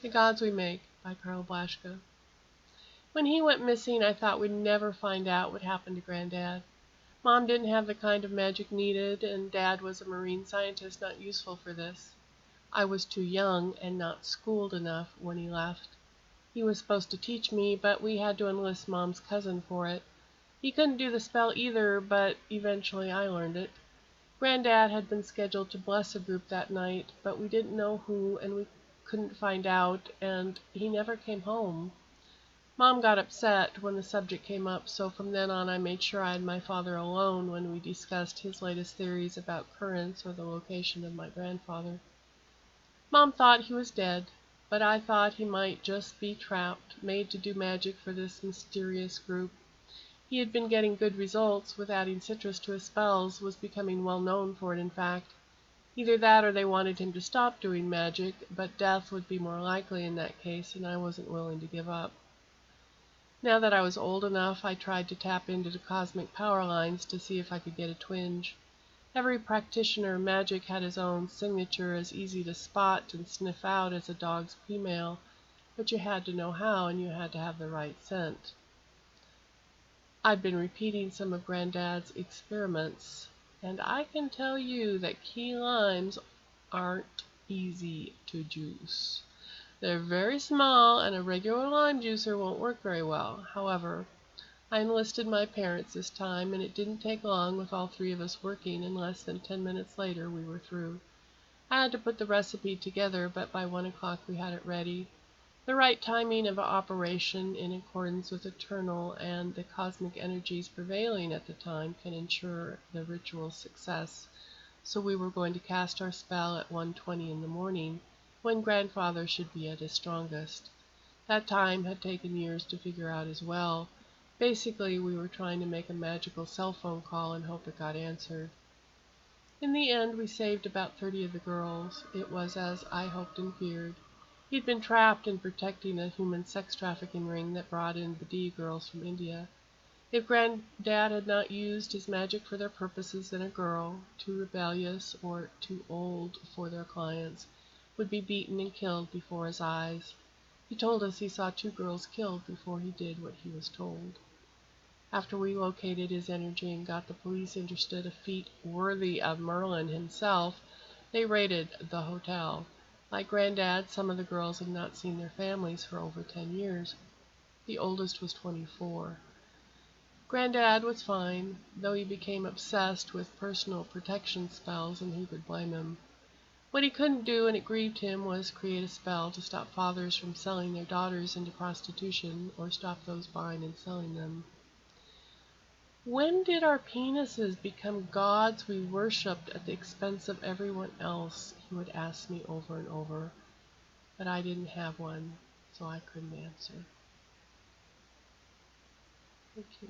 The Gods We Make by Carla Blaschka. When he went missing, I thought we'd never find out what happened to Granddad. Mom didn't have the kind of magic needed, and Dad was a marine scientist not useful for this. I was too young and not schooled enough when he left. He was supposed to teach me, but we had to enlist Mom's cousin for it. He couldn't do the spell either, but eventually I learned it. Granddad had been scheduled to bless a group that night, but we didn't know who and we couldn't find out, and he never came home. Mom got upset when the subject came up, so from then on I made sure I had my father alone when we discussed his latest theories about currents or the location of my grandfather. Mom thought he was dead, but I thought he might just be trapped, made to do magic for this mysterious group. He had been getting good results with adding citrus to his spells, was becoming well known for it in fact. Either that or they wanted him to stop doing magic, but death would be more likely in that case, and I wasn't willing to give up. Now that I was old enough, I tried to tap into the cosmic power lines to see if I could get a twinge. Every practitioner of magic had his own signature, as easy to spot and sniff out as a dog's female, but you had to know how, and you had to have the right scent. I'd been repeating some of Granddad's experiments, and I can tell you that key limes aren't easy to juice. They're very small, and a regular lime juicer won't work very well. However, I enlisted my parents this time, and it didn't take long with all three of us working, and less than 10 minutes later we were through. I had to put the recipe together, but by 1 o'clock we had it ready. The right timing of operation in accordance with eternal and the cosmic energies prevailing at the time can ensure the ritual's success. So we were going to cast our spell at 1:20 in the morning, when Grandfather should be at his strongest. That time had taken years to figure out as well. Basically, we were trying to make a magical cell phone call and hope it got answered. In the end, we saved about 30 of the girls. It was as I hoped and feared. He'd been trapped and protecting a human sex trafficking ring that brought in Badi girls from India. If Granddad had not used his magic for their purposes, then a girl, too rebellious or too old for their clients, would be beaten and killed before his eyes. He told us he saw 2 girls killed before he did what he was told. After we located his energy and got the police interested, a feat worthy of Merlin himself, they raided the hotel. Like Granddad, some of the girls had not seen their families for over 10 years. The oldest was 24. Granddad was fine, though he became obsessed with personal protection spells, and who could blame him? What he couldn't do, and it grieved him, was create a spell to stop fathers from selling their daughters into prostitution or stop those buying and selling them. When did our penises become gods we worshipped at the expense of everyone else? He would ask me over and over, but I didn't have one, so I couldn't answer. Thank you.